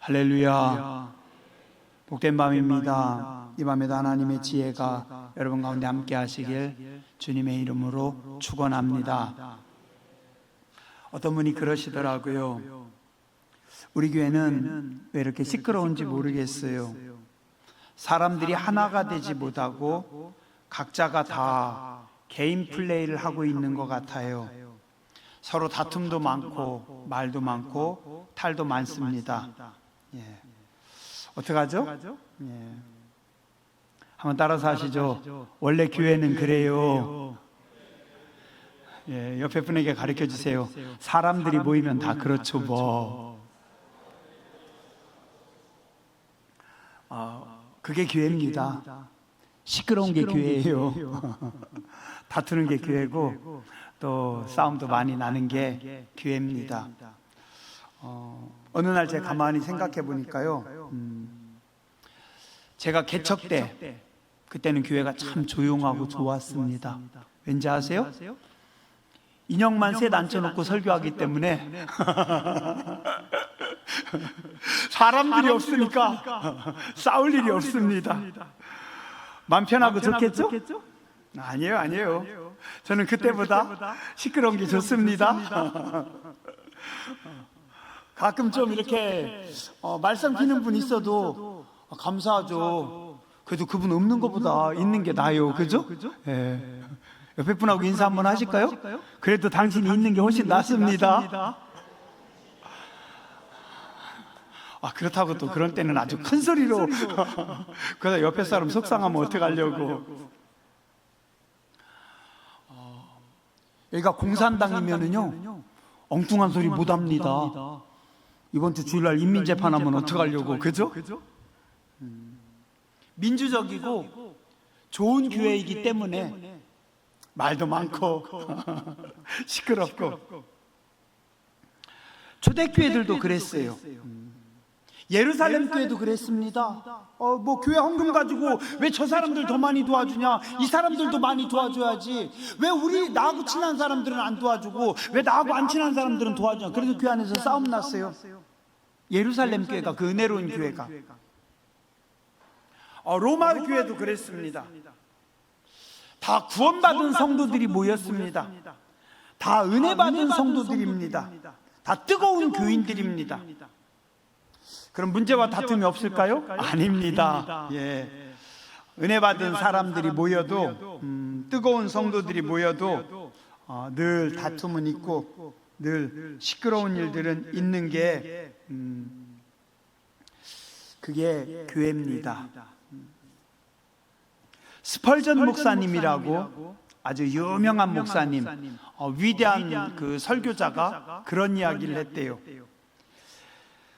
할렐루야. 복된 밤입니다. 이 밤에도 하나님의 지혜가 여러분 가운데 함께 하시길 주님의 이름으로 축원합니다. 어떤 분이 그러시더라고요. 우리 교회는 왜 이렇게 시끄러운지 모르겠어요. 사람들이 하나가 되지 못하고 각자가 다 개인 플레이를 하고 있는 것 같아요. 서로 다툼도 많고 말도 많고 탈도 많습니다. 어떡하죠? 한번 따라서 하시죠. 원래 교회는 그래요. 옆에 분에게 가르쳐 주세요. 사람들이 모이면 다 그렇죠 뭐. 그게 교회입니다. 시끄러운 게 교회예요. 다투는 게 교회고 또 싸움도 많이 나는 게 교회입니다. 어느 날 제가 가만히 생각해 보니까요, 제가 개척 때 그때는 교회가 참 조용하고 좋았습니다. 왠지 아세요? 인형만 셋 앉혀놓고 설교하기 때문에 사람들이 없으니까 싸울 일이 없습니다. 마음 편하고 좋겠죠? 아니에요. 저는 그때보다 시끄러운 게 좋습니다. 가끔 좀 이렇게 말썽 피는 분 있어도 감사하죠. 그래도 그분 없는 것보다 있는 게 나아요. 그죠? 옆에 분하고 인사 한번 하실까요? 그래도 당신이 있는 게 훨씬 낫습니다. 그렇다고 또 그런 때는 아주 큰 소리로 그러다 옆에 사람 속상하면 어떡하려고. 여기가 공산당이면은요 엉뚱한 소리 못 합니다. 이번 주 주일날 인민재판하면 어떡하려고. 그죠? 민주적이고 좋은 교회이기 때문에 말도 많고 시끄럽고. 초대교회들도 그랬어요. 예루살렘 교회도 그랬습니다. 뭐 교회 헌금 가지고 왜 저 사람들 더 많이 도와주냐, 이 사람들도 많이 도와줘야지, 왜 우리 나하고 친한 사람들은 안 도와주고 왜 나하고 안 친한 사람들은 도와주냐. 그래서 교회 안에서 싸움 났어요. 예루살렘 교회가, 그 은혜로운 교회가. 로마 교회도 그랬습니다. 다 구원받은 성도들이 모였습니다. 다 은혜 받은 성도들입니다. 다 뜨거운 교인들입니다. 그럼 문제와 다툼이 없을까요? 아닙니다. 은혜 받은 사람들이 모여도 뜨거운 성도들이 모여도 늘 다툼은 있고 늘 시끄러운 일들은 있는 게 그게 교회입니다. 스펄전 목사님이라고 아주 유명한 목사님, 위대한 그 설교자가 그런 이야기를 했대요.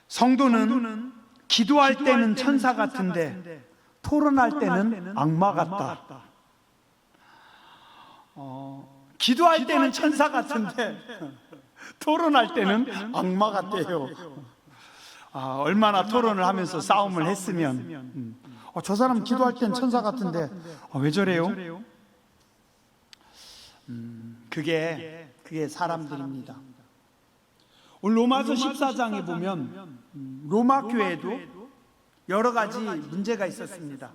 성도는 기도할 때는 천사 같은데 토론할 때는 악마 같다. 기도할 때는 천사 같은데 토론할 때는 악마 같대요. 얼마나 토론을 하면서 싸움을 했으면. 저 사람 기도할 땐 천사 같은데 왜 저래요? 그게 사람들입니다. 오늘 로마서 14장에 보면 로마 교회도 여러 가지 문제가 있었습니다.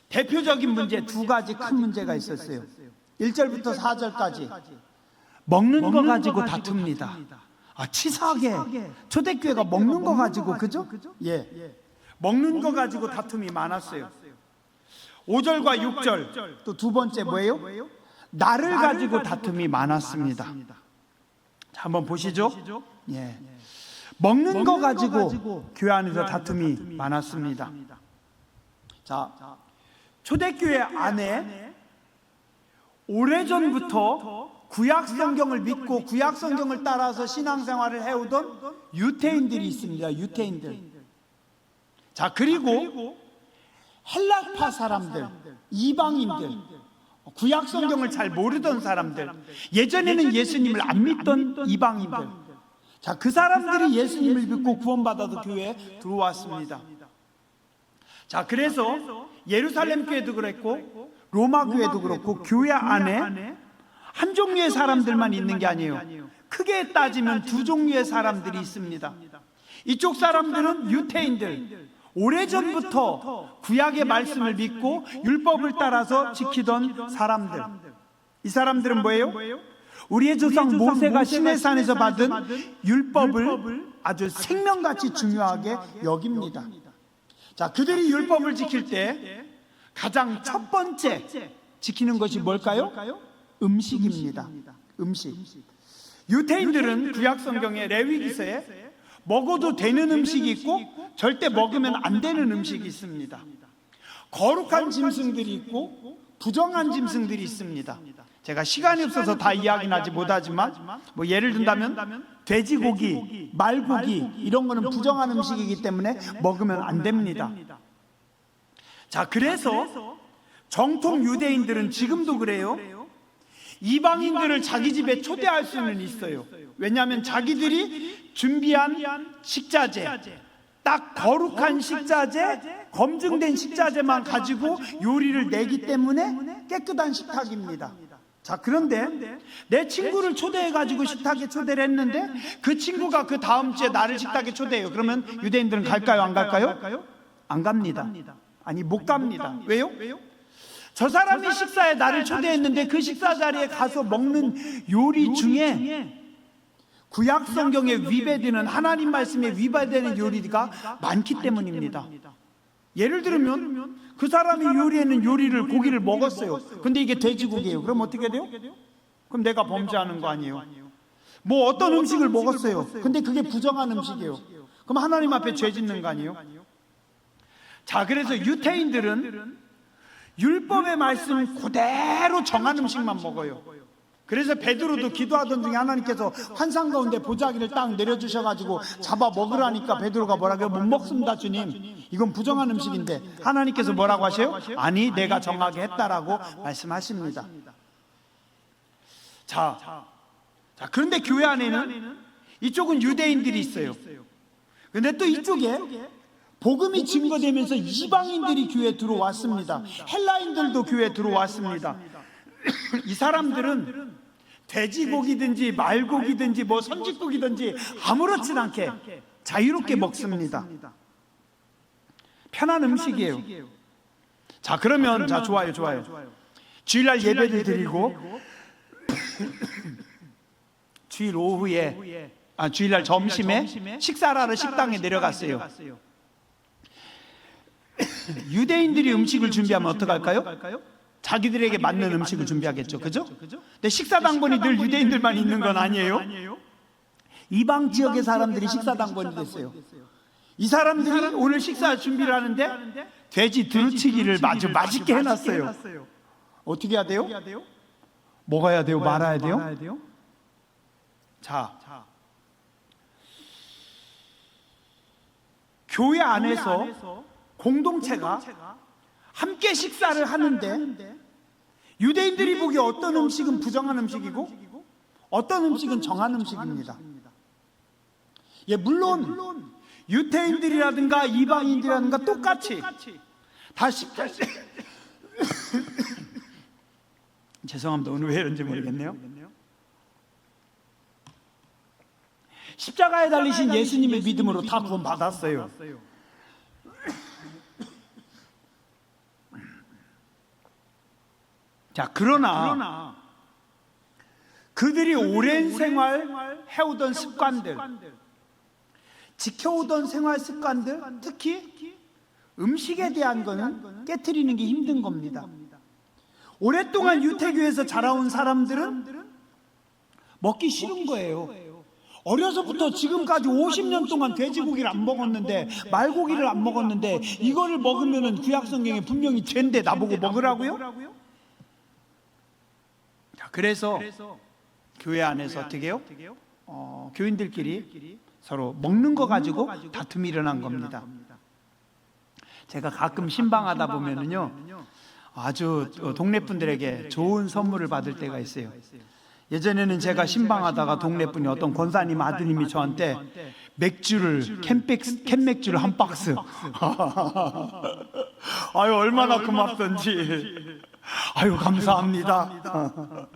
대표적인 문제 두 가지 큰 문제가 있었어요. 1절부터 4절까지 먹는 거 가지고 다툽니다. 치사하게 초대교회가 먹는 거 가지고, 그죠? 먹는 거 가지고 다툼이 많았어요. 5절과 6절 또 두 번째 뭐예요? 나를 가지고 다툼이 많았습니다. 자, 한번 보시죠. 먹는 거 가지고 교회 안에서 다툼이 많았습니다. 자, 초대교회 안에 오래전부터 구약 성경을 믿고 구약 성경을 따라서 신앙생활을 해오던 유태인들이 있습니다. 유태인들. 자, 그리고 헬라파 사람들, 이방인들, 구약 성경을 잘 모르던 사람들, 예전에는 예수님을 안 믿던 이방인들. 자, 그 사람들이 예수님을 믿고 구원받아도 교회에 들어왔습니다. 자, 그래서 예루살렘 교회도 그랬고 로마 교회도 그렇고 교회 안에 한 종류의 사람들만 있는 게 아니에요. 크게 따지면 두 종류의 사람들이 있습니다. 이쪽 사람들은 유태인들, 오래전부터 구약의 말씀을 믿고 율법을 따라서 지키던 사람들. 이 사람들은 뭐예요? 우리의 조상 모세가 시내산에서 받은 율법을 아주 생명같이 중요하게 여깁니다. 자, 그들이 율법을 지킬 때 가장 첫 번째 지키는 것이 뭘까요? 음식입니다. 음식. 유태인들은 구약 성경의 레위기서에 먹어도 되는 음식이 있고 절대 먹으면 안 되는 음식이 있습니다. 거룩한 짐승들이 있고 부정한 짐승들이 있습니다. 제가 시간이 없어서 다 이야기는 하지 못하지만 뭐 예를 든다면 돼지고기, 말고기 이런 거는 부정한 음식이기 때문에 먹으면 안 됩니다. 자, 그래서 정통 유대인들은 지금도 그래요. 이방인들을 자기 집에 초대할 수는 있어요. 왜냐하면 자기들이 준비한 식자재, 딱 거룩한 식자재, 검증된 식자재만 가지고 요리를 내기 때문에 깨끗한 식탁입니다. 자, 그런데 내 친구를 초대해가지고 식탁에 초대를 했는데 그 친구가 그 다음 주에 나를 식탁에 초대해요. 그러면 유대인들은 갈까요? 안 갈까요? 안 갑니다. 아니, 못 갑니다. 왜요? 저 사람이 식사에 나를 초대했는데 그 식사 자리에 가서 먹는 요리 중에 구약 성경에 위배되는, 하나님 말씀에 위배되는 요리가 많기 때문입니다. 예를 들면 그 사람이 요리하는 요리를, 고기를 먹었어요. 근데 이게 돼지고기예요. 그럼 어떻게 돼요? 그럼 내가 범죄하는 거 아니에요? 뭐 어떤 음식을 먹었어요. 근데 그게 부정한 음식이에요. 그럼 하나님 앞에 죄 짓는 거 아니에요? 자, 그래서 유태인들은 율법의 말씀 그대로 정한 음식만 먹어요. 그래서 베드로도 기도하던 중에 하나님께서 환상 가운데 보자기를 딱 내려주셔가지고 잡아 먹으라니까 베드로가 뭐라고요? 못 먹습니다, 주님. 이건 부정한 음식인데 하나님께서 뭐라고 하세요? 아니, 내가 정하게 했다라고 말씀하십니다. 자, 그런데 교회 안에는 이쪽은 유대인들이 있어요. 근데 또 이쪽에 복음이 증거되면서 이방인들이 교회에 들어왔습니다. 헬라인들도 교회에 들어왔습니다. 이 사람들은 돼지고기든지 말고기든지 뭐 선짓고기든지 아무렇지 않게 자유롭게 먹습니다. 편한 음식이에요. 자, 그러면 자, 좋아요. 주일날 예배를 드리고 주일 오후에 주일날 점심에 식사를 하러 식당에 내려갔어요. 유대인들이 음식을 준비하면 어떡할까요? 자기들에게 맞는 음식을 준비하겠죠. 그죠? 근데 식사당번이 늘 유대인들만 있는 건 아니에요. 이방 지역의 사람들이 식사당번이 됐어요. 이 사람들이 오늘 식사 준비를 하는데 돼지 두루치기를 아주 맛있게 해놨어요. 어떻게 해야 돼요? 먹어야 돼요? 말아야 돼요? 자, 교회 안에서 공동체가 함께 식사를 하는데 유대인들이 보기에 어떤 음식은 부정한 음식이고 어떤 음식은 정한 음식입니다. 예, 물론 유태인들이라든가 이방인들이라든가 똑같이 다 식사 죄송합니다. 오늘 왜 이런지 모르겠네요. 십자가에 달리신 예수님의 믿음으로 다 구원 받았어요. 자, 그러나 그들이 오랜 생활 해오던 습관들, 지켜오던 생활 습관들, 특히 음식에 대한 거는 깨트리는 게 힘든 겁니다. 오랫동안 유태교에서 자라온 사람들은 먹기 싫은 거예요. 어려서부터 지금까지 50년 동안 돼지고기를 안 먹었는데, 말고기를 안 먹었는데, 이거를 먹으면은 구약 성경에 분명히 죄인데 나보고 먹으라고요? 자, 그래서 교회 안에서 어떻게 해요? 교인들끼리 서로 먹는 거 가지고 다툼이 일어난 겁니다. 제가 가끔 신방하다 보면은요, 아주 동네 분들에게 좋은 선물을 받을 때가 있어요. 예전에는 제가 신방하다가 동네 분이 어떤 권사님 아드님이 저한테 맥주를 캔맥주를 한 박스 아유, 얼마나 고맙던지. 아유, 감사합니다.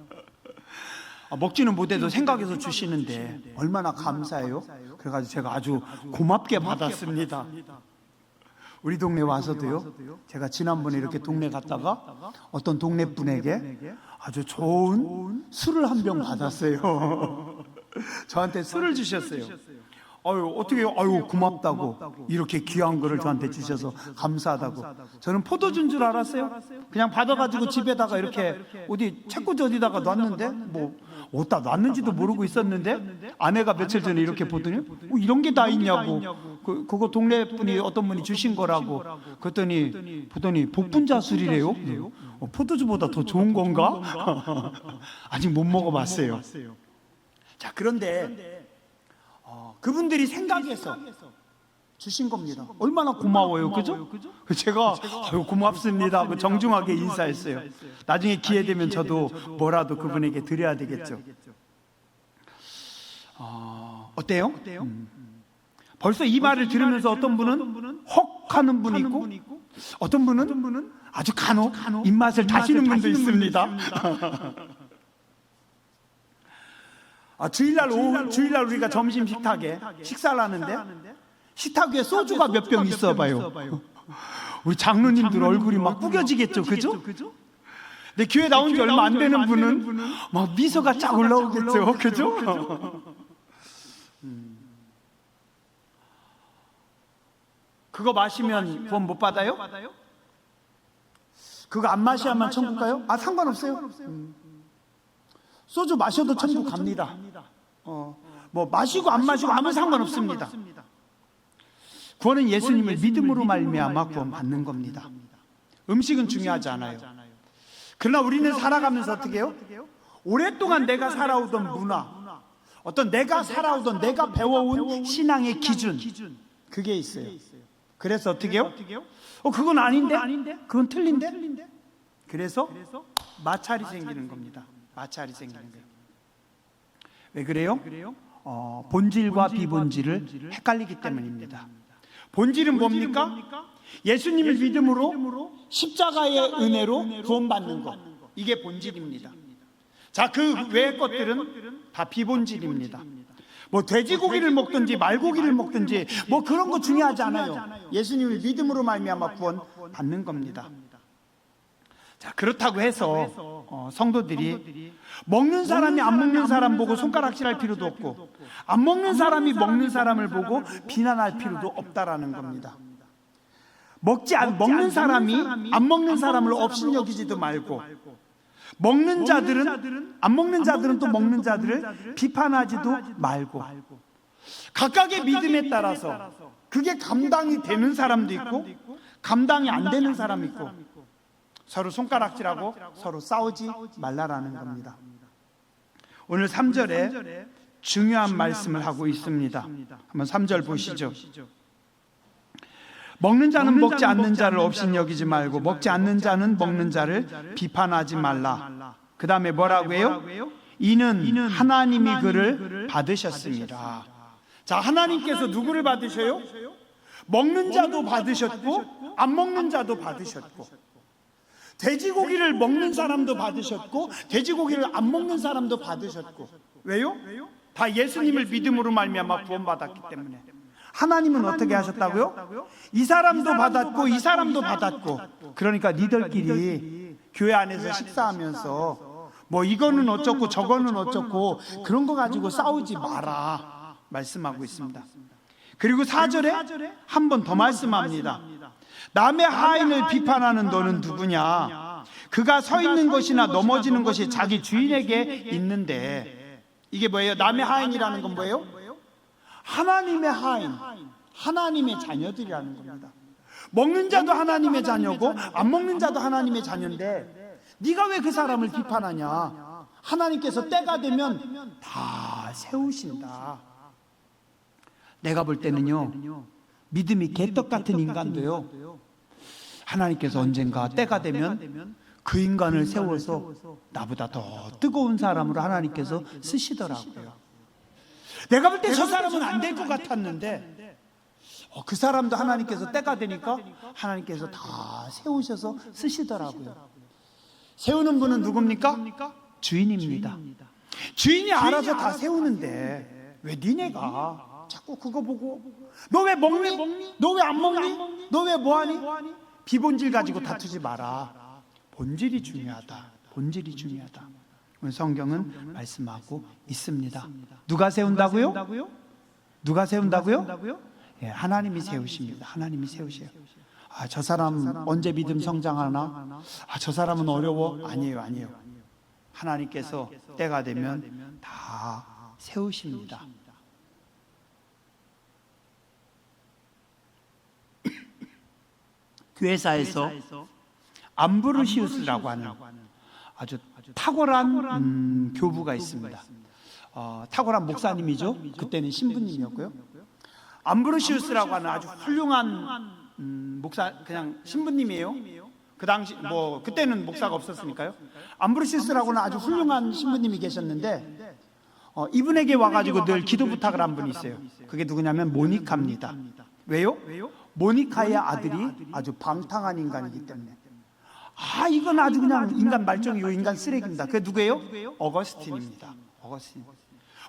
먹지는 못해도 생각해서 주시는데 얼마나 감사해요. 그래가지고 제가 아주 고맙게 받았습니다. 우리 동네 와서도요, 제가 지난번에 이렇게 동네 갔다가 어떤 동네 분에게 아주 좋은 술을 한 병 받았어요. 저한테 술을 주셨어요. 어떻게, 고맙다고. 이렇게 귀한 거를 저한테 주셔서 감사하다고. 저는 포도주인 줄 알았어요. 그냥 받아가지고 집에다가 이렇게 어디 책꽂이 어디다가 놨는데, 어디다 놨는지도 모르고 있었는데, 아내가 며칠 전에 이렇게 보더니, 이런 게 다 있냐고. 그거 동네 분이 어떤 분이 주신 거라고. 그랬더니, 보더니 복분자 술이래요. 포도주보다 더 좋은 건가? 아직 못 먹어봤어요. 자, 그런데, 그분들이 생각해서 주신 겁니다. 얼마나 고마워요, 그죠? 제가 고맙습니다. 정중하게 인사했어요. 나중에 기회 되면 저도 뭐라도 그분에게 드려야 되겠죠. 어때요? 벌써 이 말을 들으면서 어떤 분은 헉 하는 분이 있고, 어떤 분은 아주 간혹 입맛을 다시는 분도 있습니다. 주일날 우리가 점심 식탁에 식사를 하는데 식탁 위에 소주가 몇 병 있어 봐요. 우리 장로님들 얼굴이 막 구겨지겠죠, 그죠? 근데 교회 나온 지 얼마 안 되는 분은 막 미소가 쫙 올라오겠죠, 그죠? 그거 마시면 구원 못 받아요? 그거 안 마셔야만 천국 가요? 상관없어요. 소주 마셔도 천국 갑니다. 마시고 안 마시고 아무 상관없습니다. 구원은 예수님을 믿음으로 말미암아 구원 받는 겁니다. 음식은 중요하지 않아요. 그러나 우리는 살아가면서 어떻게 해요? 오랫동안 내가 살아오던 문화, 어떤 내가 살아오던 내가 배워온 신앙의 기준, 그게 있어요. 그래서 어떻게 해요? 그건 아닌데? 그건 틀린데? 그래서 마찰이 생기는 겁니다. 마찰이 생기는 거예요. 왜 그래요? 본질과 비본질을 헷갈리기 때문입니다. 본질은 뭡니까? 예수님을 믿음으로 십자가의 은혜로 구원받는 것, 이게 본질입니다. 자, 그 외의 것들은 다 비본질입니다. 돼지고기를 먹든지 말고기를 먹든지 그런 거 중요하지 않아요. 예수님을 믿음으로 말미암아 구원 받는 겁니다. 자, 그렇다고 해서 성도들이 먹는 사람이 안 먹는 사람 보고 손가락질할 필요도 없고, 안 먹는 사람이 먹는 사람을 보고 비난할 필요도 없다라는 겁니다. 먹는 사람이 안 먹는 사람을 업신여기지도 말고, 먹는 자들은 안 먹는 자들은 또 먹는 자들을 비판하지도 말고, 각각의 믿음에 따라서 그게 감당이 되는 사람도 있고 감당이 안 되는 사람이 있고, 서로 손가락질하고 서로 싸우지 말라라는 겁니다. 오늘 3절에 중요한 말씀을 하고 있습니다. 한번 3절 보시죠. 먹는 자는 먹지 않는 자를 업신여기지 말고, 먹지 않는 자는 먹는 자를 비판하지 말라. 그 다음에 뭐라고 해요? 이는 하나님이 그를 받으셨습니다. 자, 하나님께서 누구를 받으셔요? 먹는 자도 받으셨고 안 먹는 자도 받으셨고, 돼지고기를 먹는 사람도 받으셨고 돼지고기를 안 먹는 사람도 받으셨고. 왜요? 다 예수님을 믿음으로 말미암아 구원받았기 때문에. 하나님은 어떻게 하셨다고요? 이 사람도 받았고 이 사람도 받았고. 그러니까 니들끼리 교회 안에서 식사하면서 이거는 어쩌고 저거는 어쩌고 그런 거 가지고 싸우지 마라 말씀하고 있습니다. 그리고 4절에 한 번 더 말씀합니다. 남의 하인을 비판하는 너는 누구냐? 그가 서 있는 것이나 넘어지는 것이 자기 주인에게 있는데. 이게 뭐예요? 남의 하인이라는 건 뭐예요? 하나님의 하인, 하나님의 자녀들이라는 겁니다. 먹는 자도 하나님의 자녀고 안 먹는 자도 하나님의 자녀인데, 네가 왜 그 사람을 비판하냐? 하나님께서 때가 되면 다 세우신다. 내가 볼 때는요, 믿음이 개떡 같은 인간도요, 하나님께서 언젠가 때가 되면 그 인간을 세워서 나보다 더 뜨거운 사람으로 하나님께서 쓰시더라고요. 내가 볼 때 저 사람은 안 될 것 같았는데 그 사람도 하나님께서 때가 되니까 하나님께서 다 세우셔서 쓰시더라고요. 세우는 분은 누굽니까? 주인입니다. 주인이 알아서 다 세우는데 왜 니네가 자꾸 그거 보고 너 왜 먹니? 너 왜 안 먹니? 너 왜 뭐하니? 비본질 가지고 다투지 마라. 본질이 중요하다. 본질이 중요하다. 오늘 성경은 말씀하고 있습니다. 누가 세운다고요? 누가 세운다고요? 예, 하나님이 세우십니다. 하나님이 세우셔요. 아, 저 사람 언제 믿음 성장하나? 아, 저 사람은 어려워? 아니에요, 아니에요. 하나님께서 때가 되면 다 세우십니다. 교회사에서 암브로시우스라고 하는 아주 탁월한 교부가 있습니다. 탁월한 목사님이죠. 그때는 신부님이었고요. 암브로시우스라고 하는 아주 훌륭한 목사, 그냥 신부님이에요. 그 당시 뭐 그때는 목사가 없었으니까요. 암브로시우스라고는 아주 훌륭한 신부님이 계셨는데 이분에게 와가지고 늘 기도 부탁을 한 분이 있어요. 그게 누구냐면 모니카입니다. 왜요? 모니카의 아들이 아주 방탕한 인간이기 때문에. 아, 이건 아주 그냥 인간 말종이고 인간 쓰레기입니다. 그게 누구예요? 어거스틴입니다. 어거스틴.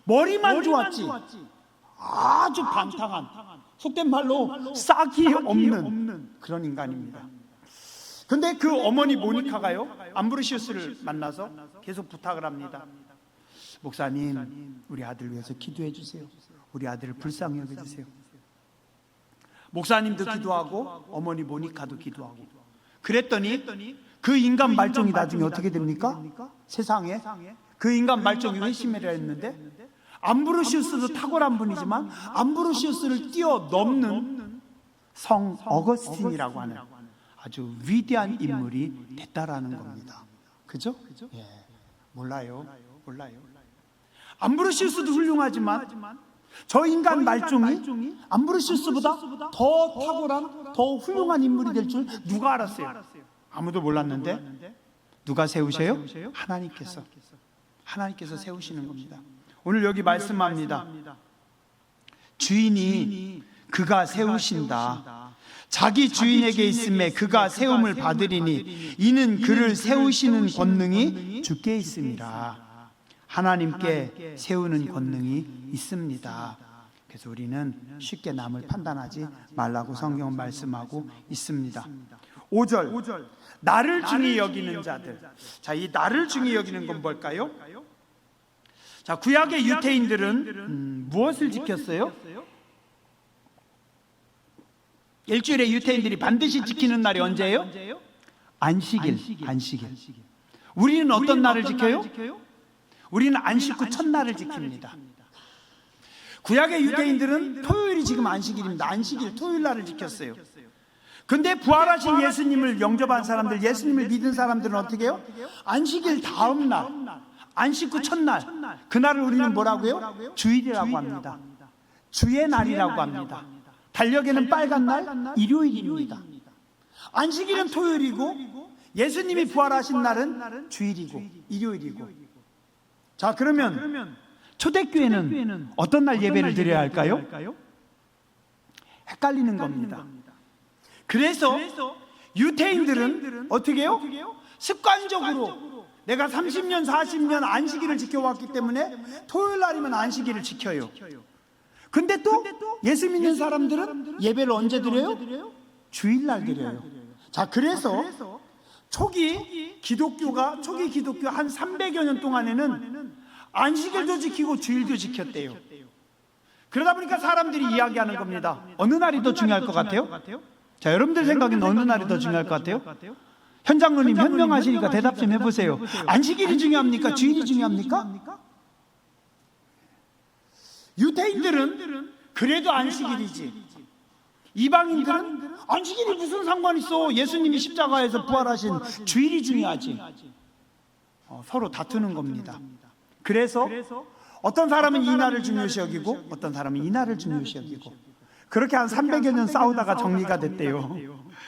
머리만 좋았지 아주 방탕한, 속된 말로 싹이 없는 그런 인간입니다. 근데 그 어머니 모니카가요, 암브로시우스를 만나서 계속 부탁을 합니다. 목사님, 우리 아들 위해서 기도해 주세요. 우리 아들을 불쌍히 여겨주세요. 목사님도 기도하고 어머니 모니카도 기도하고. 그랬더니 그 인간 말종이 나중에 어떻게 됩니까? 세상에 그 인간 말종이 회심을 했는데, 암브로시우스도 탁월한 분이지만 암브로시우스를 뛰어넘는 성 어거스틴이라고 하는 아주 위대한 인물이 됐다라는 겁니다. 그죠? 예, 몰라요. 암브로시우스도 훌륭하지만 저 인간 말종이 암브로시우스보다 더 탁월한, 더 훌륭한 인물이 될 줄 누가 알았어요? 아무도 몰랐는데 누가 세우셔요? 하나님께서 세우시는 겁니다. 오늘 여기 말씀합니다. 주인이 그가 세우신다. 자기 주인에게 있음에 그가 세움을 받으리니 이는 그를 세우시는 권능이 주께 있습니다. 하나님께 세우는 권능이 있습니다. 그래서 우리는 쉽게 남을 판단하지 말라고 성경은 말씀하고 있습니다. 5절, 나를 중히 여기는 자들. 자, 이 나를 중히 여기는 건 뭘까요? 자, 구약의 유태인들은 무엇을 지켰어요? 일주일에 유태인들이 반드시 지키는 날이 언제예요? 안식일. 우리는 어떤 날을 지켜요? 우리는 안식 후 첫날을 지킵니다. 구약의 유대인들은 토요일이 지금 안식일입니다. 안식일 토요일 날을 지켰어요. 근데 부활하신 예수님을 영접한 사람들, 예수님을 믿은 사람들은 어떻게 해요? 안식일 다음 날, 안식 후 첫날, 그날을 우리는 뭐라고요? 주일이라고 합니다. 주의 날이라고 합니다. 달력에는 빨간 날, 일요일입니다. 안식일은 토요일이고 예수님이 부활하신 날은 주일이고 일요일이고. 자, 그러면 초대교회는 어떤 날 예배를 드려야 할까요? 헷갈리는 겁니다. 그래서 유태인들은 어떻게 해요? 습관적으로 내가 30년 40년 안식일을 지켜왔기 때문에 토요일 날이면 안식일을 지켜요. 근데 또 예수 믿는 사람들은 예배를 언제 드려요? 주일날 드려요. 자, 그래서 초기 기독교 한 300여 년 동안에는 안식일도 지키고 주일도 지켰대요. 그러다 보니까 사람들이 이야기하는 겁니다. 어느 날이 더 중요할 것 같아요? 자, 여러분들 생각에는 어느 날이 더 중요할 것 같아요? 현장로님 현명하시니까 대답 좀 해보세요. 안식일이 중요합니까? 주일이 중요합니까? 유태인들은 그래도 안식일이지. 이방인들은 안식일이 무슨 상관 있어? 예수님이 십자가에서 부활하신 주일이 중요하지. 서로 다투는 겁니다. 그래서 어떤 사람은 이 날을 중요시 여기고 어떤 사람은 이 날을 중요시 여기고, 그렇게 한 300여 년 싸우다가 정리가 됐대요.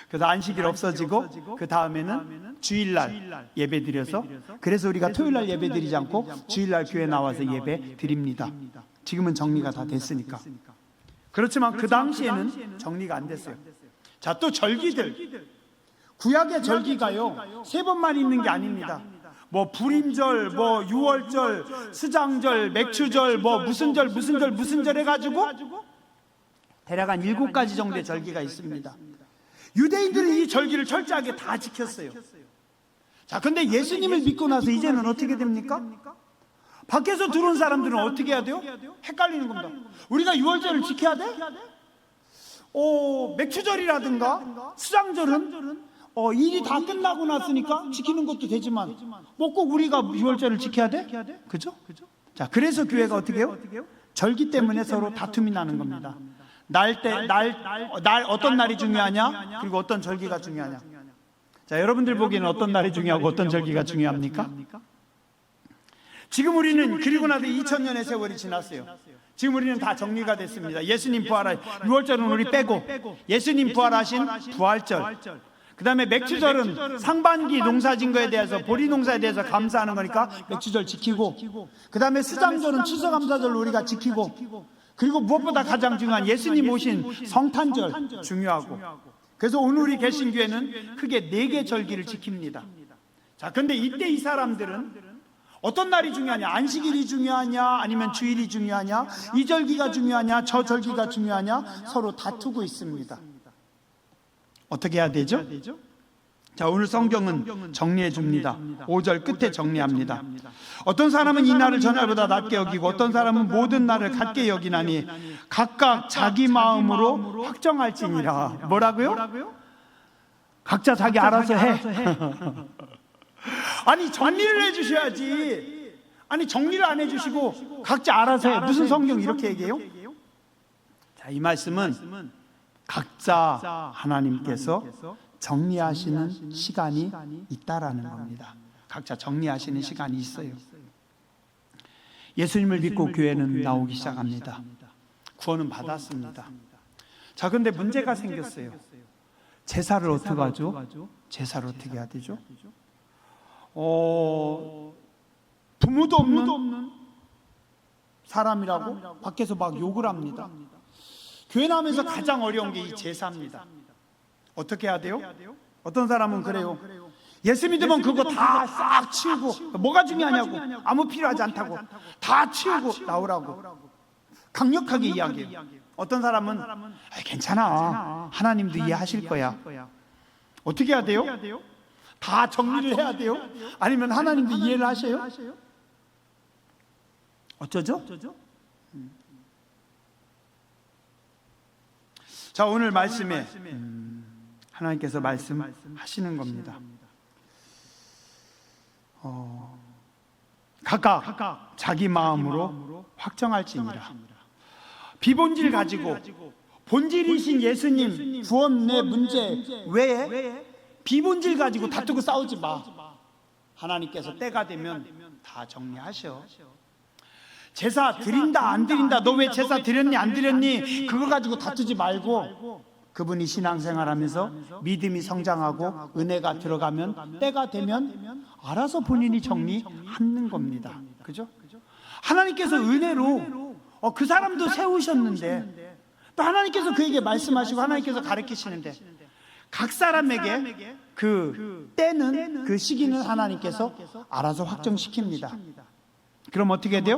그래서 안식일 없어지고 그 다음에는 주일날 예배 드려서, 그래서 우리가 토요일날 예배 드리지 않고 주일날 교회 나와서 예배 드립니다. 지금은 정리가 다 됐으니까. 그렇지만 그 당시에는 정리가 안 됐어요. 자, 또 절기들. 구약의 절기가요 3번만 있는 게 아닙니다. 뭐 불임절, 뭐 유월절, 수장절, 맥추절, 뭐 무슨 절 해가지고 대략 한 7가지 정도의 절기가 있습니다. 유대인들은 이 절기를 철저하게 다 지켰어요. 자, 근데 예수님을 믿고 나서 이제는 어떻게 됩니까? 밖에서 들어온 사람들은 어떻게 해야 돼요? 헷갈리는 겁니다. 우리가 유월절을 지켜야 돼? 맥추절이라든가 수장절은 일이 다 끝나고 났으니까 지키는 것도 되지만 뭐 꼭 우리가 유월절을 지켜야 돼? 그죠? 자, 그래서 교회가 어떻게 해요? 절기 때문에 서로 다툼이 나는 겁니다. 어떤 날이 중요하냐? 그리고 어떤 절기가 중요하냐? 자, 여러분들 보기에는 어떤 날이 중요하고 어떤 절기가 중요합니까? 지금 우리는 그리고 나서 2000년의 세월이 지났어요. 지금 우리는 다 정리가 됐습니다. 예수님 부활할 6월절은 우리 빼고 예수님 부활하신 부활절, 그 다음에 맥추절은 상반기 농사진 거에 대해서 보리 농사에 대해서 감사하는 거니까 맥추절 지키고, 그 다음에 수장절은 추수감사절 우리가 지키고, 그리고 무엇보다 가장 중요한 예수님 오신 성탄절 중요하고, 그래서 오늘 우리 개신교회는 크게 4개 절기를 지킵니다. 자, 근데 이때 이 사람들은 어떤 날이 중요하냐? 안식일이 중요하냐? 아니면 주일이 중요하냐? 이 절기가 중요하냐? 저 절기가 중요하냐? 서로 다투고 있습니다. 어떻게 해야 되죠? 자, 오늘 성경은 정리해 줍니다. 5절 끝에 정리합니다. 어떤 사람은 이 날을 전날보다 낮게 여기고 어떤 사람은 모든 날을 같게 여기나니 각각 자기 마음으로 확정할지니라. 뭐라고요? 각자 자기 알아서 해. 아니, 정리를 해주셔야지. 아니, 정리를 안 해주시고 각자 알아서 해. 무슨 성경 이렇게 얘기해요? 자, 이 말씀은 각자 하나님께서 정리하시는 시간이 있다라는 겁니다. 각자 정리하시는 시간이 있어요. 예수님을 믿고 교회는 나오기 시작합니다. 구원은 받았습니다. 자, 근데 문제가 생겼어요. 제사를 어떻게 하죠? 제사를 어떻게 해야 되죠? 부모도 없는 사람이라고 밖에서 막 욕을 합니다. 교회 나오면서 가장 어려운 게 이 제사입니다. 어떻게 해야 돼요? 어떤 사람은 그래요. 예수 믿으면 그거 다 싹 치우고, 뭐가 중요하냐고, 아무 필요하지 않다고 다 치우고 나오라고 강력하게 이야기해요. 어떤 사람은 괜찮아, 하나님도 이해하실 거야. 어떻게 해야 돼요? 다 정리를 해야 돼요? 아니면 하나님도 이해를 하셔요? 어쩌죠? 자, 오늘 말씀에 하나님께서 말씀하시는 겁니다. 각각 자기 마음으로 확정할지니라. 비본질 가지고 본질이신 예수님 구원의 문제 외에 비본질 가지고 다투고 싸우지 마. 하나님께서 때가 되면 다 정리하셔. 제사 드린다 안 드린다, 너 왜 제사 드렸니 안 드렸니, 그거 가지고 다투지 말고 그분이 신앙생활하면서 믿음이 성장하고 은혜가 들어가면 때가 되면 알아서 본인이 정리하는 겁니다. 그죠? 하나님께서 은혜로 그 사람도 세우셨는데 또 하나님께서 그에게 말씀하시고 하나님께서 가르치시는데 각 사람에게 그 때는, 그 시기는 하나님께서 알아서 확정시킵니다. 그럼 어떻게 돼요?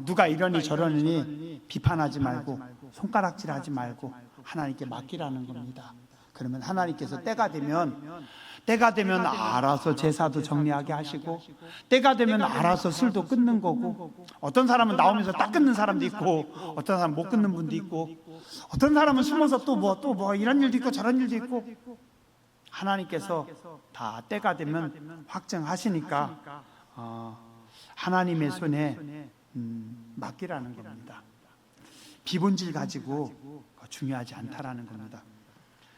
누가 이러니 저러니 비판하지 말고 손가락질하지 말고 하나님께 맡기라는 겁니다. 그러면 하나님께서 때가 되면 알아서 제사도 정리하게 하시고, 때가 되면 알아서 술도 끊는 거고, 어떤 사람은 나오면서 딱 끊는 사람도 있고, 어떤 사람은 못 끊는 분도 있고, 어떤 사람은 숨어서 또 뭐 이런 일도 있고 저런 일도 있고, 하나님께서 다 때가 되면 확정하시니까 하나님의 손에 맡기라는 겁니다. 비본질 가지고 중요하지 않다라는 겁니다.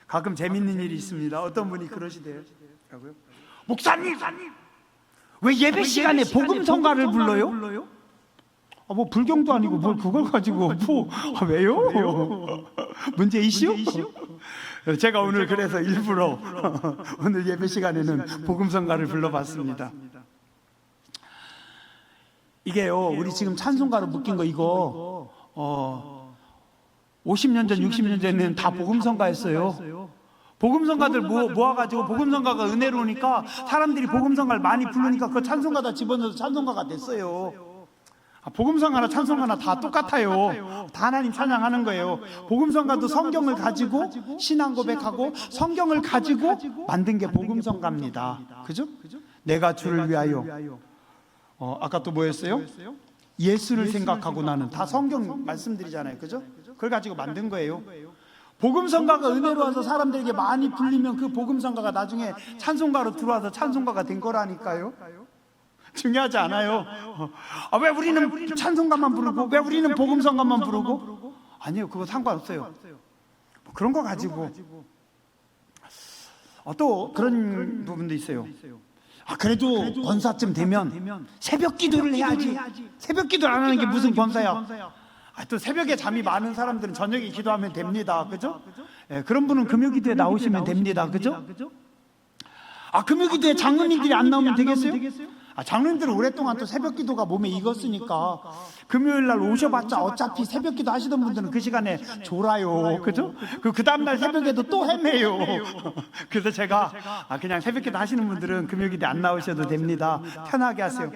가끔 재밌는 일이 있습니다. 어떤 분이 그러시대요. 목사님, 왜 예배 시간에 복음 성가를 불러요? 뭐 불경도 아니고 뭘 그걸 가지고 왜요? 문제 이슈? 제가 오늘 그래서 일부러 오늘 예배 시간에는 복음 성가를 불러봤습니다. 이게요, 우리 지금 찬송가로 묶인 거 이거 50년 전, 60년 전에는 다 복음성가였어요. 복음성가들 모아가지고 복음성가가 은혜로우니까 사람들이 복음성가를 많이 부르니까 그 찬송가다 집어넣어서 찬송가가 됐어요. 복음성가나 찬송가나 다 똑같아요. 다 하나님 찬양하는 거예요. 복음성가도 성경을 가지고 신앙 고백하고 성경을 가지고 만든 게 복음성가입니다. 그죠? 내가 주를 위하여 아까 또 뭐였어요? 예수를 생각하고 나는 다 성경 말씀드리잖아요. 그죠? 그걸 가지고 만든 거예요. 복음성가가 은혜로워서 사람들에게 많이 불리면 그 복음성가가 나중에 찬송가로 들어와서 찬송가가 된 거라니까요. 중요하지 않아요. 왜 우리는 찬송가만 부르고 왜 우리는 복음성가만 부르고? 아니요, 그거 상관없어요. 그런 거 가지고 또 그런 부분도 있어요. 그래도 권사쯤 되면 새벽 기도를 해야지. 새벽 기도를 안 하는 게 무슨 권사야? 또 새벽에 잠이 많은 사람들은 저녁에 기도하면 됩니다. 그죠? 그런 분은 금요기도에 나오시면 됩니다. 그죠? 금요기도에 장로님들이 안 나오면 되겠어요? 장로님들은 오랫동안 또 새벽 기도가 몸에 익었으니까 금요일 날 오셔봤자 어차피 새벽 기도 하시던 분들은 그 시간에 졸아요. 그죠? 그 다음날 새벽에도 또 헤매요. 그래서 제가 그냥 새벽 기도 하시는 분들은 금요일에 안 나오셔도 됩니다. 편하게 하세요.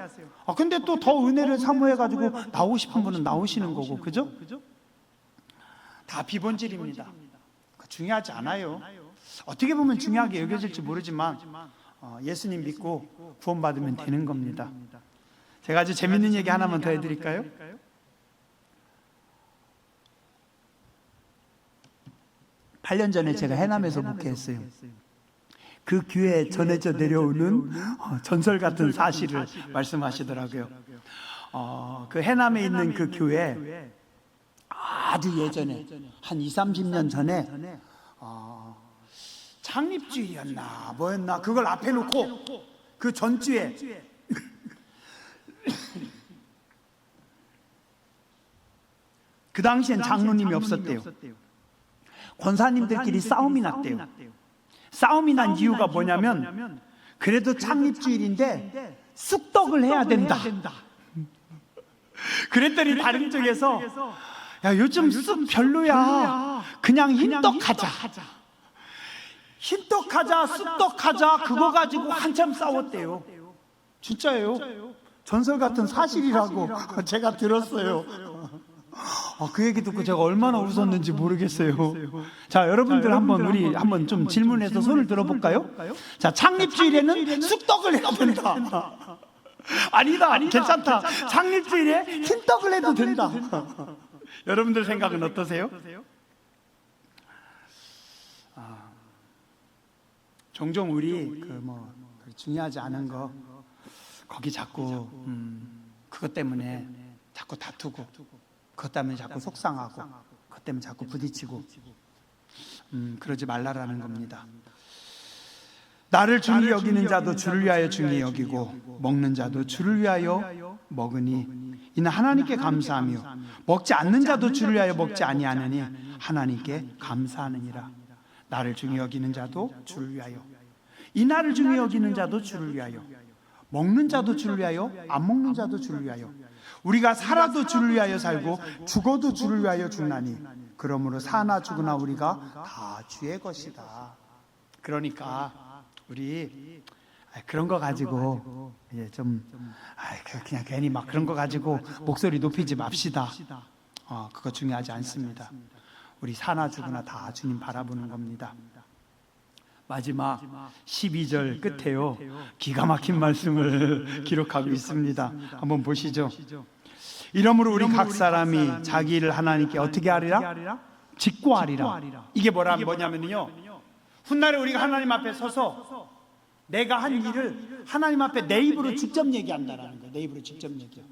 근데 또 더 은혜를 사모해가지고 나오고 싶은 분은 나오시는 거고. 그죠? 다 비본질입니다. 중요하지 않아요. 어떻게 보면 중요하게 여겨질지 모르지만 예수님 믿고 구원받으면 되는 겁니다. 제가 아주 재밌는 얘기 하나만 더 해드릴까요? (8년) 전에 제가 해남에서 목회했어요. 그 교회에 전해져 내려오는 전설 같은 사실을 말씀하시더라고요. 그 해남에 있는 그 교회 아주 예전에 한 20-30년 전에 창립주의였나 뭐였나 그걸 앞에 놓고 그 전주에 그 당시엔 장로님이 없었대요. 권사님들끼리 싸움이 났대요. 싸움이 난 이유가 뭐냐면 그래도 창립주일인데 쑥떡을 해야 된다. 그랬더니 다른 쪽에서 야 요즘 쑥 별로야. 그냥 흰떡하자. 흰떡하자, 쑥떡하자 그거 가지고 한참 싸웠대요. 진짜예요. 전설 같은 사실이라고 제가 들었어요. 그 얘기 듣고 제가 얼마나 웃었는지 모르겠어요. 자, 여러분들 우리 한번 좀 질문해서 손을 들어볼까요? 자, 창립주일에는 쑥떡을 해야 된다. 아니다, 괜찮다. 창립주일에 흰떡을 해도 된다. 여러분들 생각은 어떠세요? 종종 우리 중요하지 않은 거 거기 자꾸 그것 때문에 자꾸 다투고 그것 때문에 자꾸 속상하고 그것 때문에 자꾸 부딪히고 그러지 말라라는 겁니다. 나를 중히 여기는 자도 주를 위하여 중히 여기고 먹는 자도 주를 위하여 먹으니 이는 하나님께 감사하며 먹지 않는 자도 주를 위하여 먹지 아니하느니 하나님께 감사하느니라. 나를 중히 여기는 자도 주를 위하여 이 나를 중히 여기는 자도 주를 위하여 먹는 자도 주를 위하여 안 먹는 자도 주를 위하여 우리가 살아도 주를 위하여 살고 죽어도 주를 위하여 죽나니 그러므로 사나 죽으나 우리가 다 주의 것이다. 그러니까 우리 그런 거 가지고 그냥 괜히 막 그런 거 가지고 목소리 높이지 맙시다. 그거 중요하지 않습니다. 우리 사나 죽으나 다 주님 바라보는 겁니다. 마지막 12절 끝에요. 기가 막힌 말씀을 기록하고 있습니다. 한번 보시죠. 이러므로 우리 각 사람이 자기 일을 하나님께 어떻게 하리라? 직고하리라. 이게 뭐냐면요. 훗날에 우리가 하나님 앞에 서서 내가 한 일을 하나님 앞에 내 입으로 직접 얘기한다라는 거예요. 내 입으로 직접 얘기요.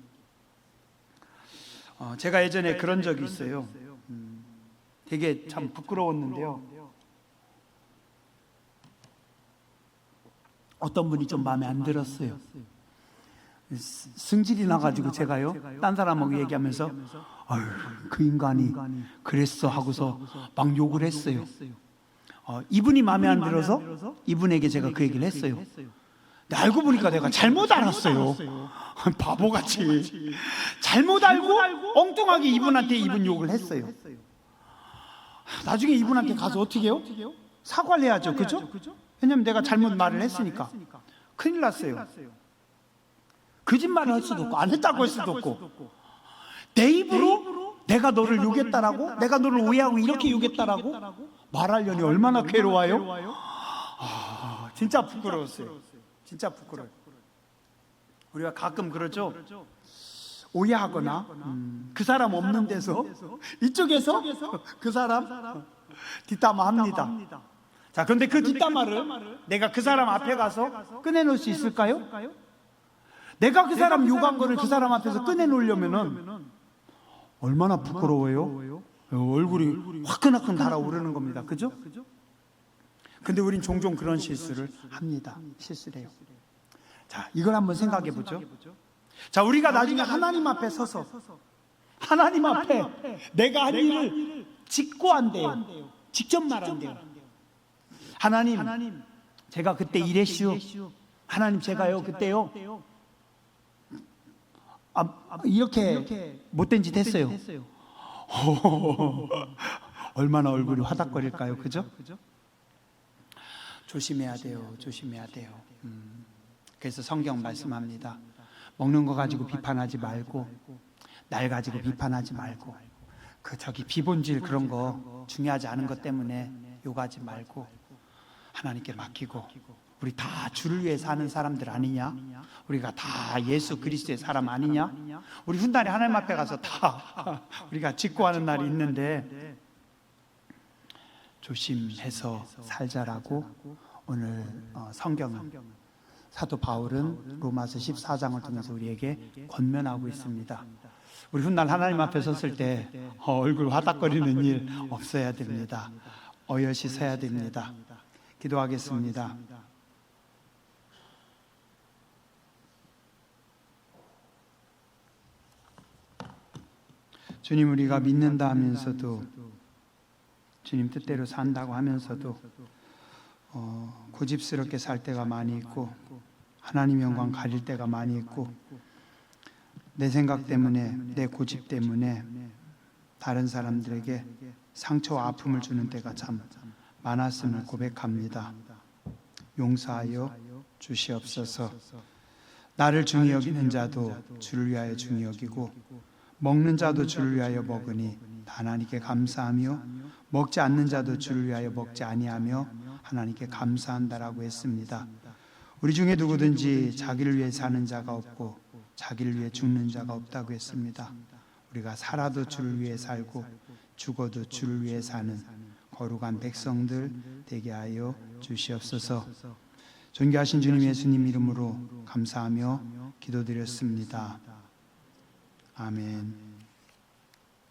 제가 예전에 그런 적이 있어요. 되게 참 부끄러웠는데요. 어떤 분이 좀 마음에 안 들었어요. 승질이 나가지고 제가요 딴 사람하고 얘기하면서 아유 그 인간이 그랬어 하고서 막 욕을 했어요. 이분이 마음에 안 들어서 이분에게 제가 그 얘기를 했어요. 근데 알고 보니까 내가 잘못 알았어요. 바보같이 잘못 알고 엉뚱하게 이분한테 이분 욕을 했어요. 나중에 이분한테 가서 어떻게 해요? 사과를 해야죠. 그죠? 왜냐면 내가 잘못 말을 했으니까. 큰일 났어요. 거짓말을 할 수도 없고 안 했다고 할 수도 없고 내 입으로 내가 너를 욕했다라고, 내가 너를 오해하고 이렇게 욕했다라고 말하려니 얼마나 괴로워요. 진짜 부끄러웠어요. 진짜 부끄러워요. 우리가 가끔 그러죠. 오해하거나 그 사람 없는 데서 이쪽에서 그 사람 뒷담화합니다. 자, 그런데 그 뒷담화를 내가 그 사람 앞에 가서 꺼내놓을 수 있을까요? 내가 그 사람 욕한 거를 그 사람 앞에서 꺼내놓으려면은 얼마나 부끄러워요. 얼굴이 화끈화끈 달아오르는 겁니다. 그죠? 근데 우린 종종 그런 실수를 합니다. 실수를 해요. 자, 이걸 한번 생각해 보죠. 자, 우리가 나중에 하나님 앞에 서서 하나님 앞에 내가 한 일을 짓고 한대요. 직접 말한대요. 하나님, 제가 그때 이랬슈. 하나님, 제가요 그때요 이렇게 못된 짓 했어요. 얼마나 얼굴이 화닥거릴까요? 그죠? 조심해야 돼요. 조심해야 돼요. 그래서 성경 말씀합니다. 먹는 거 가지고 비판하지 말고, 날 가지고 비판하지 말고, 그 저기 비본질 그런 거 중요하지 않은 것 때문에 욕하지 말고 하나님께 맡기고, 우리 다 주를 위해 사는 사람들 아니냐? 우리가 다 예수 그리스도의 사람 아니냐? 우리 훗날에 하나님 앞에 가서 다 우리가 직고하는 날이 있는데 조심해서 살자라고 오늘 성경은, 사도 바울은 로마서 14장을 통해서 우리에게 권면하고 있습니다. 우리 훗날 하나님 앞에 섰을 때 얼굴 화닥거리는 일 없어야 됩니다. 어여시 서야 됩니다. 기도하겠습니다. 주님, 우리가 믿는다 하면서도, 주님 뜻대로 산다고 하면서도 고집스럽게 살 때가 많이 있고, 하나님 영광 가릴 때가 많이 있고, 내 생각 때문에, 내 고집 때문에 다른 사람들에게 상처와 아픔을 주는 때가 참 많았음을 고백합니다. 용서하여 주시옵소서. 나를 중히 여기는 자도 주를 위하여 중히 여기고, 먹는 자도 주를 위하여 먹으니 하나님께 감사하며, 먹지 않는 자도 주를 위하여 먹지 아니하며 하나님께 감사한다라고 했습니다. 우리 중에 누구든지 자기를 위해 사는 자가 없고 자기를 위해 죽는 자가 없다고 했습니다. 우리가 살아도 주를 위해 살고 죽어도 주를 위해 사는 거룩한 백성들 되게 하여 주시옵소서. 존귀하신 주님 예수님 이름으로 감사하며 기도드렸습니다. 아멘.